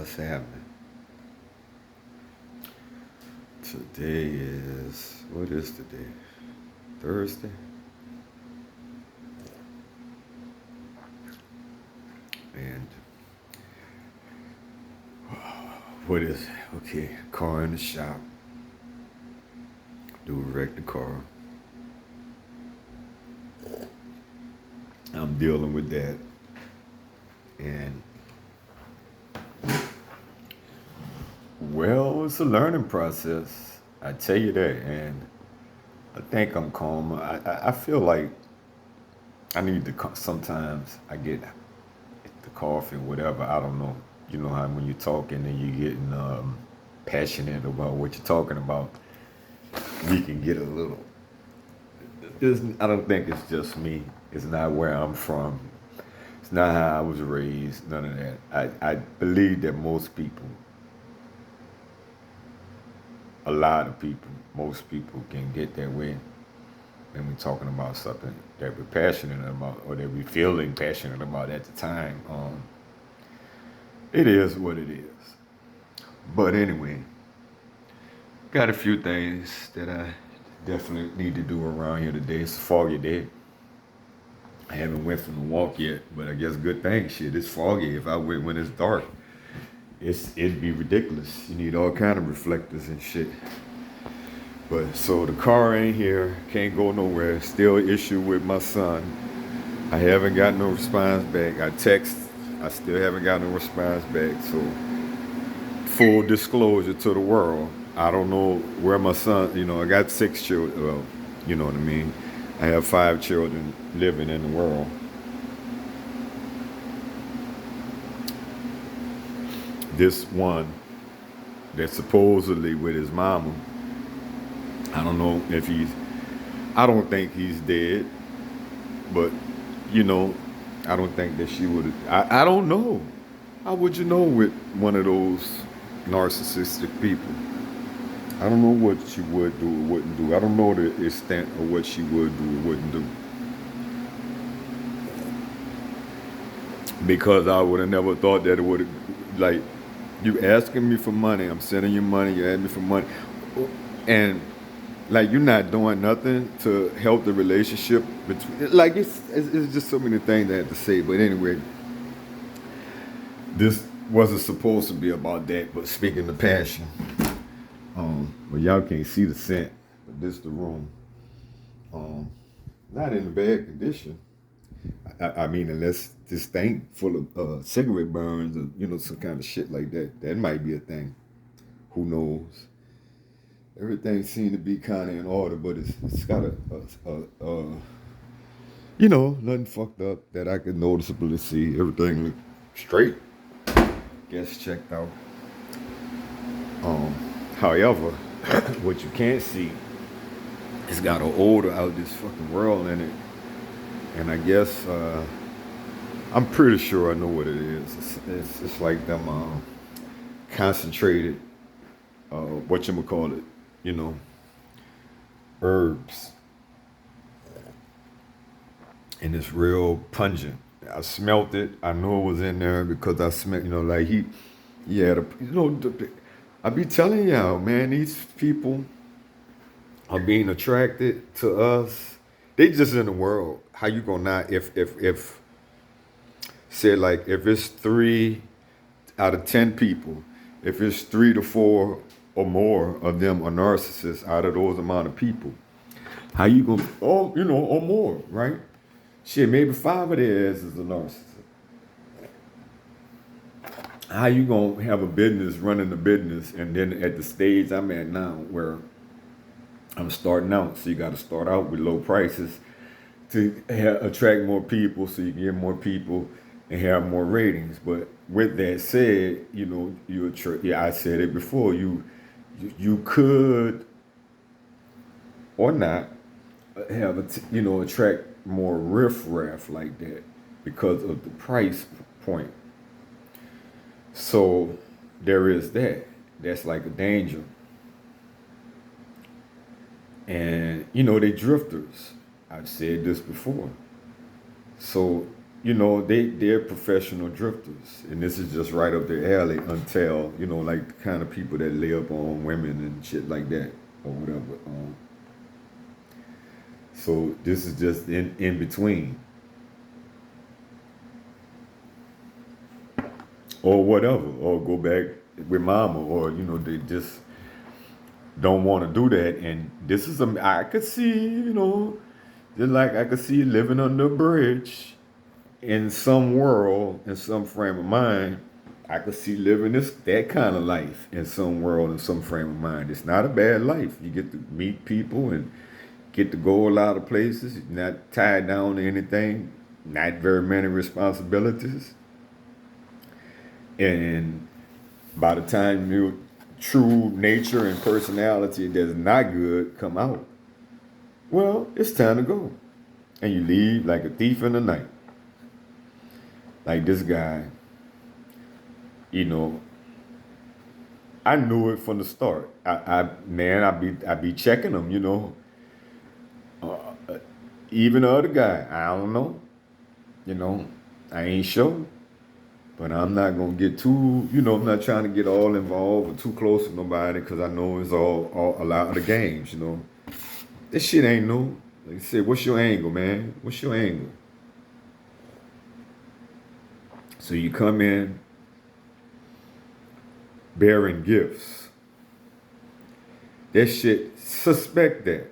What's happening? Today is, what is today? Thursday? And what is it? Okay, car in the shop. Do wreck the car. I'm dealing with that. And well, it's a learning process. I tell you that. And I think I'm calm. I feel like I need to, sometimes I get the cough and whatever. I don't know. You know how when you're talking and you're getting passionate about what you're talking about, we can get a little. I don't think it's just me. It's not where I'm from. It's not how I was raised. None of that. I believe that most people, a lot of people, most people can get that way when we're talking about something that we're passionate about or that we're feeling passionate about at the time. It is what it is. But anyway, got a few things that I definitely need to do around here today. It's a foggy day. I haven't went for the walk yet, but I guess good thing. Shit, it's foggy. If I went when it's dark, it'd be ridiculous. You need all kind of reflectors and shit. But so the car ain't here, can't go nowhere. Still issue with my son. I haven't got no response back. I still haven't got no response back. So full disclosure to the world, I don't know where my son, I got 6 children, well, you know what I mean? I have 5 children living in the world. This one that's supposedly with his mama, I don't know if I don't think he's dead, but, I don't think that she would, I don't know. How would you know with one of those narcissistic people? I don't know what she would do or wouldn't do. I don't know the extent of what she would do or wouldn't do. Because I would have never thought that it would have, like, you asking me for money, I'm sending you money, you asking me for money. And, like, you're not doing nothing to help the relationship between, like, it's just so many things I have to say. But anyway, this wasn't supposed to be about that, but speaking of passion, well, y'all can't see the scent, but this the room. Not in a bad condition. I mean, unless this thing full of cigarette burns or some kind of shit like that, that might be a thing. Who knows? Everything seemed to be kind of in order, but it's got nothing fucked up that I could noticeably see. Everything looked straight. Gas checked out. However, what you can't see, it's got an odor out this fucking world in it. And I guess, I'm pretty sure I know what it is. It's like them concentrated, whatchamacallit, herbs. And it's real pungent. I smelt it. I knew it was in there because I smelled, like he had I be telling y'all, man, these people are being attracted to us. They just in the world. How you gonna not, if say, like, if it's 3 out of 10 people, if it's 3 to 4 or more of them are narcissists out of those amount of people, how you gonna, or more, right? Shit, maybe 5 of their asses is a narcissist. How you gonna have a business, running the business, and then at the stage I'm at now, where I'm starting out, so you got to start out with low prices to attract more people, so you can get more people and have more ratings. But with that said, I said it before, you could or not have attract more riffraff like that because of the price point. So there is that. That's like a danger. And they drifters. I've said this before. So they're professional drifters, and this is just right up their alley. Until like the kind of people that lay up on women and shit like that or whatever. So this is just in between or whatever, or go back with mama, or they just don't want to do that. And this is I could see, just like I could see you living under a bridge in some world, in some frame of mind. I could see living that kind of life in some world, in some frame of mind. It's not a bad life. You get to meet people and get to go a lot of places. You're not tied down to anything. Not very many responsibilities. And by the time your true nature and personality that's not good come out, well, it's time to go. And you leave like a thief in the night. Like this guy, I knew it from the start. I be checking him, even the other guy, I don't know, I ain't sure. But I'm not gonna get too, I'm not trying to get all involved or too close to nobody because I know it's all a lot of the games, This shit ain't new. Like I said, what's your angle, man? What's your angle? So you come in bearing gifts. That shit, suspect that.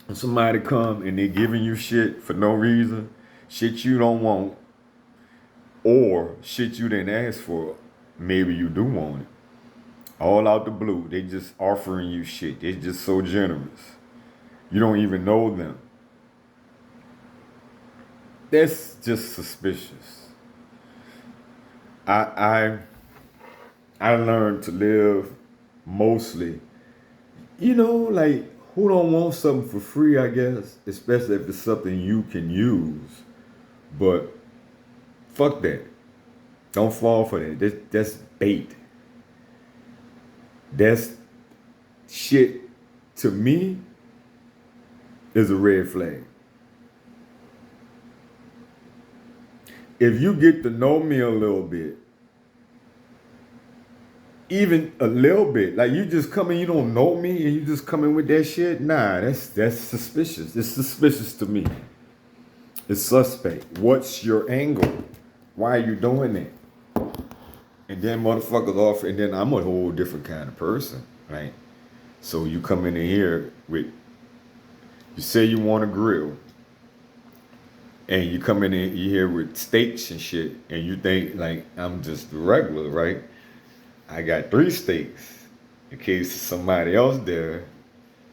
When somebody come and they giving you shit for no reason, shit you don't want, or shit you didn't ask for, maybe you do want it. All out the blue, they just offering you shit. They're just so generous. You don't even know them. That's just suspicious. I learned to live mostly, like who don't want something for free, I guess, especially if it's something you can use. But fuck that. Don't fall for that. That's bait. That's shit, to me, is a red flag. If you get to know me a little bit, even a little bit, like you just come in, you don't know me, and you just come in with that shit, nah, that's suspicious. It's suspicious to me. It's suspect. What's your angle? Why are you doing that? And then motherfuckers offer, and then I'm a whole different kind of person, right? So you come in here with, you say you want a grill, and you come in here with steaks and shit, and you think like I'm just regular, right? I got 3 steaks in case somebody else there,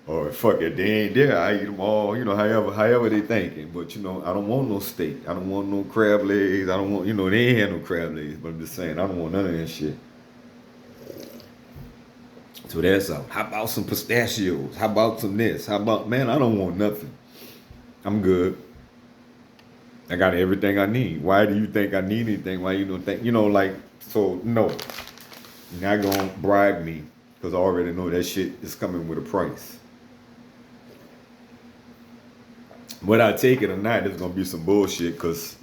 or fuck it, they ain't there. I eat them all, however they thinking. But I don't want no steak. I don't want no crab legs. I don't want, they ain't had no crab legs. But I'm just saying, I don't want none of that shit. So that's out. How about some pistachios? How about some this? How about, man, I don't want nothing. I'm good. I got everything I need. Why do you think I need anything? Why you don't think, so no. You're not gonna bribe me because I already know that shit is coming with a price. Whether I take it or not, there's gonna be some bullshit because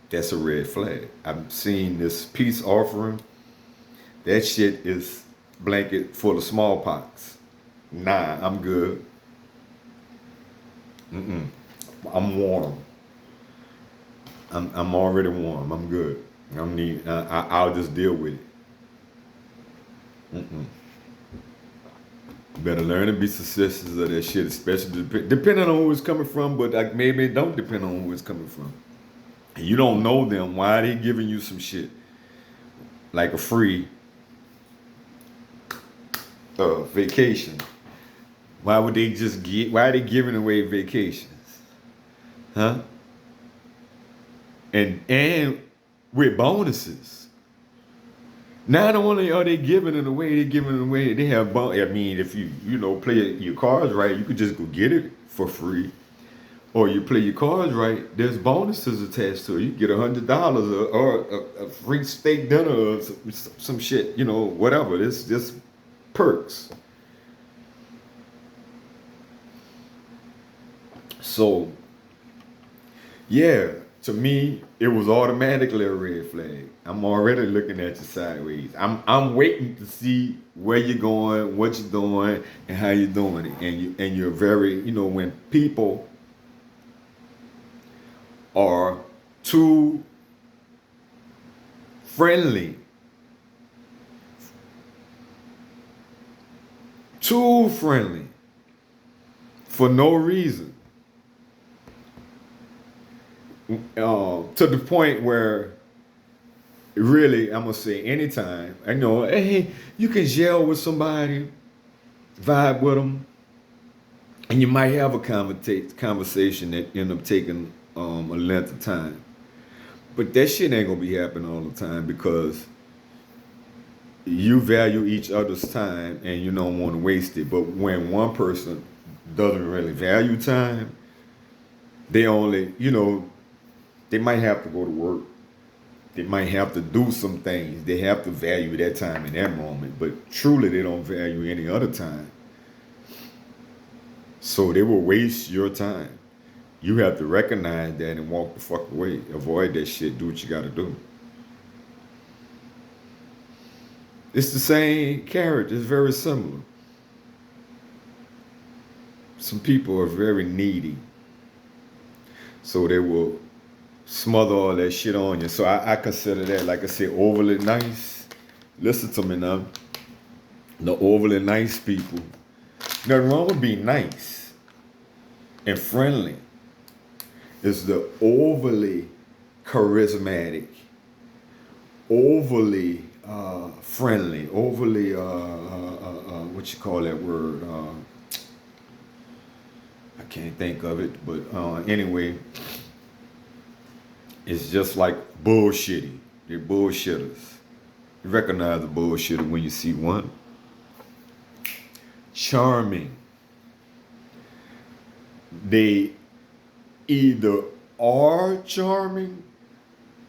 that's a red flag. I've seen this peace offering. That shit is blanket full of smallpox. Nah, I'm good. I'm warm. I'm already warm. I'm good. I'll just deal with it. Better learn to be suspicious of that shit, especially depending on who it's coming from, but like maybe it don't depend on who it's coming from. And you don't know them. Why are they giving you some shit? Like a free vacation. Why are they giving away vacations? Huh? And with bonuses. Not only are they giving it away, they have I mean, if you play your cards right, you could just go get it for free. Or you play your cards right, there's bonuses attached to it. You get $100 or a free steak dinner or some shit, whatever. It's just perks. So, yeah, to me, it was automatically a red flag. I'm already looking at you sideways. I'm waiting to see where you're going, what you're doing, and how you're doing it. And you're very, when people are too friendly, too friendly for no reason, to the point where really, I'm gonna say anytime, I know, hey, you can gel with somebody, vibe with them, and you might have a conversation that end up taking a length of time. But that shit ain't gonna be happening all the time because you value each other's time and you don't want to waste it. But when one person doesn't really value time, they only, they might have to go to work. They might have to do some things. They have to value that time in that moment. But truly, they don't value any other time. So they will waste your time. You have to recognize that and walk the fuck away. Avoid that shit. Do what you gotta do. It's the same character. It's very similar. Some people are very needy. So they will smother all that shit on you. So I consider that, like I said, overly nice. Listen to me now. The overly nice people. Nothing wrong with being nice and friendly. It's the overly charismatic, overly friendly, overly what you call that word? I can't think of it, but anyway, it's just like bullshitty. They're bullshitters. You recognize the bullshitter when you see one. Charming. They either are charming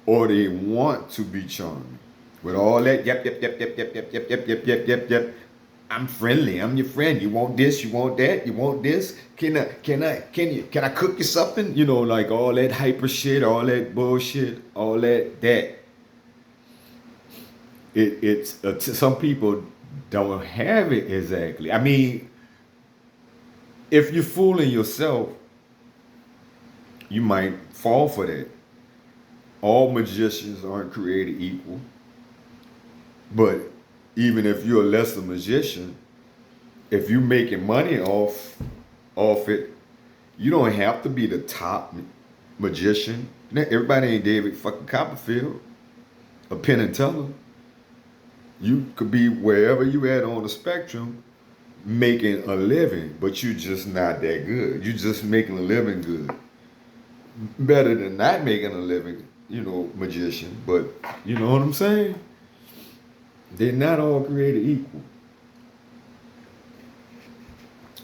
or they want to be charming. With all that, yep. I'm friendly. I'm your friend. You want this? You want that? You want this? Can I cook you something? Like all that hyper shit, all that bullshit, all that. It's some people don't have it exactly. I mean, if you're fooling yourself, you might fall for that. All magicians aren't created equal. But even if you're a lesser magician, if you're making money off it, you don't have to be the top magician. Everybody ain't David fucking Copperfield, a Penn and Teller. You could be wherever you at on the spectrum making a living, but you're just not that good. You're just making a living good. Better than not making a living, magician. But you know what I'm saying? They're not all created equal.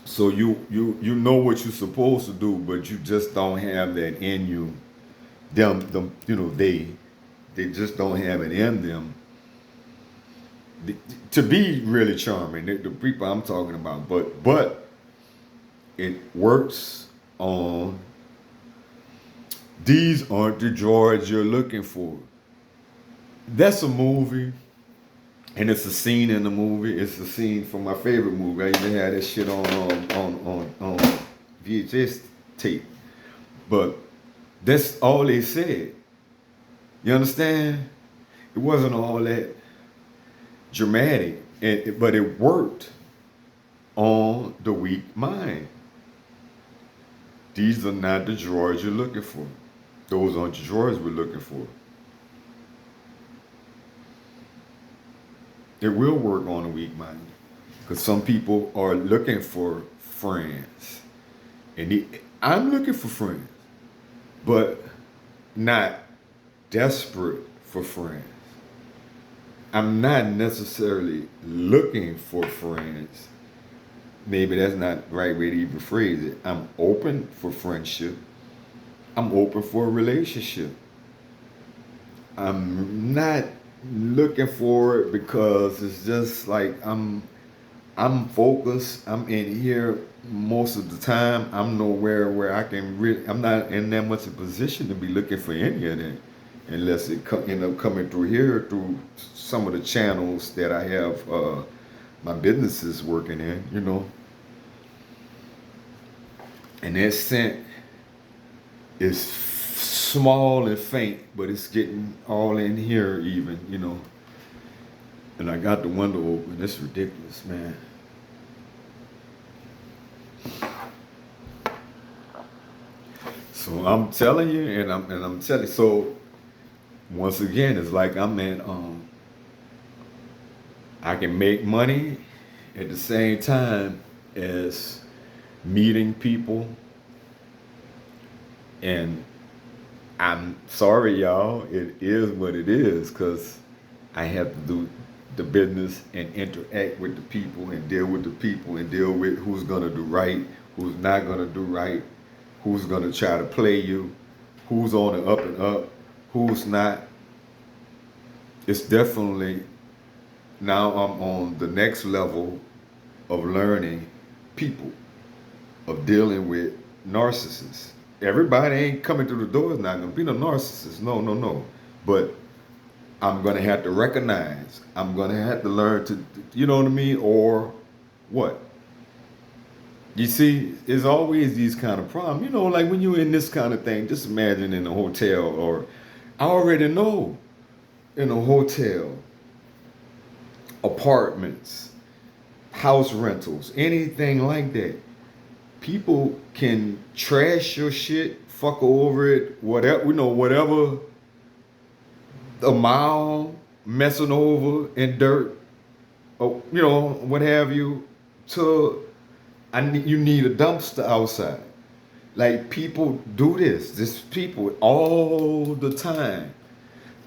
So you know what you're supposed to do, but you just don't have that in you. They just don't have it in them to be really charming. The people I'm talking about, but it works on. These aren't the droids you're looking for. That's a movie. And it's a scene in the movie. It's a scene from my favorite movie. I even had that shit on VHS tape. But that's all they said. You understand? It wasn't all that dramatic, but it worked on the weak mind. These are not the droids you're looking for. Those aren't the droids we're looking for. It will work on a weak mind because some people are looking for friends, and I'm looking for friends, but not desperate for friends. I'm not necessarily looking for friends. Maybe that's not the right way to even phrase it. I'm open for friendship. I'm open for a relationship. I'm not looking for it because it's just like I'm I'm focused. I'm in here most of the time. I'm nowhere where I can really. I'm not in that much a position to be looking for any of that, unless it end up coming through here through some of the channels that I have my businesses working in. And that scent is small and faint, but it's getting all in here even. And I got the window open. It's ridiculous, man. So I'm telling you, and I'm telling you. So once again, it's like I'm in. I can make money at the same time as meeting people, and I'm sorry, y'all. It is what it is, cause I have to do the business and interact with the people and deal with the people and deal with who's gonna do right, who's not gonna do right, who's gonna try to play you, who's on the up and up, who's not. It's definitely now I'm on the next level of learning people, of dealing with narcissists. Everybody ain't coming through the door is not gonna be no narcissist. No, no, no. But I'm gonna have to recognize. I'm gonna have to learn to, you know what I mean, or what? You see, it's always these kind of problems. Like when you're in this kind of thing, just imagine in a hotel, or I already know in a hotel, apartments, house rentals, anything like that. People can trash your shit, fuck over it, whatever a mile messing over in dirt, or what have you, to you need a dumpster outside. Like people do this. This people all the time.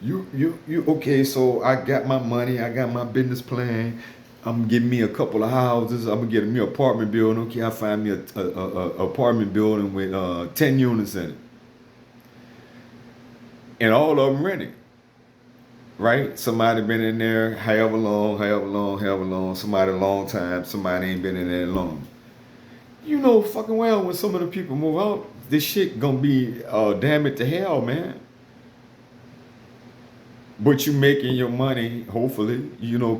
You okay, so I got my money, I got my business plan. I'm getting me a couple of houses. I'm gonna get me an apartment building. Okay, I find me a apartment building with 10 units in it, and all of them rented. Right? Somebody been in there however long, however long, however long. Somebody a long time. Somebody ain't been in there long. Fucking well, when some of the people move out, this shit gonna be damn it to hell, man. But you making your money, hopefully,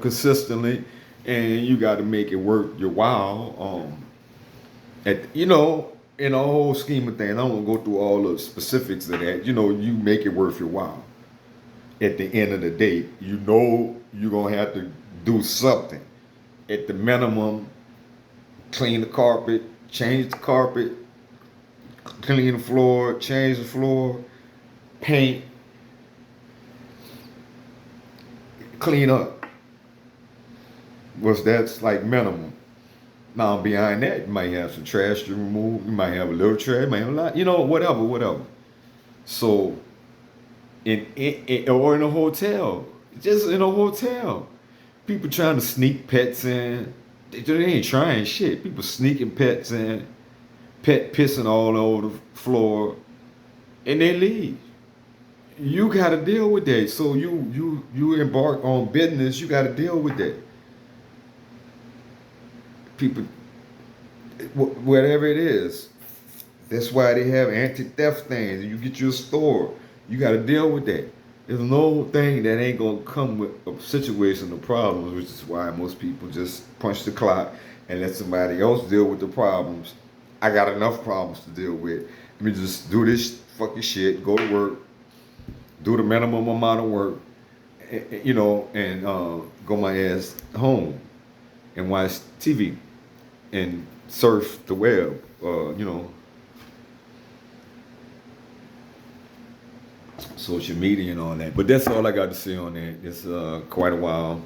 consistently, and you got to make it worth your while. In the whole scheme of things, I don't go through all the specifics of that. You make it worth your while. At the end of the day, you're gonna have to do something. At the minimum, clean the carpet, change the carpet, clean the floor, change the floor, paint, clean up. That's like minimum. Now behind that, you might have some trash to remove. You might have a little trash. You might have a lot. Whatever. So, or in a hotel, just in a hotel, people trying to sneak pets in. They ain't trying shit. People sneaking pets in, pet pissing all over the floor, and they leave. You got to deal with that. So you embark on business. You got to deal with that. People, whatever it is, that's why they have anti-theft things. You get your store. You got to deal with that. There's no thing that ain't gonna come with a situation of problems, which is why most people just punch the clock and let somebody else deal with the problems. I got enough problems to deal with. Let me just do this fucking shit, go to work, do the minimum amount of work, and go my ass home and watch TV and surf the web, social media and all that. But that's all I got to say on that. It's quite a while.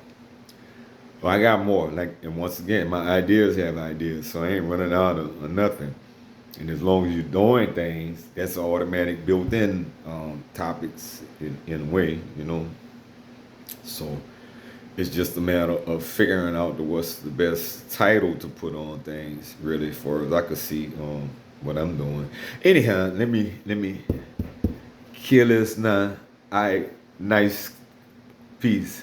Well, I got more. And once again, my ideas have ideas, so I ain't running out of nothing. And as long as you're doing things, that's automatic built-in topics in a way, So it's just a matter of figuring out what's the best title to put on things, really, for as I could see what I'm doing. Anyhow, let me kill this now. All right, nice. Peace.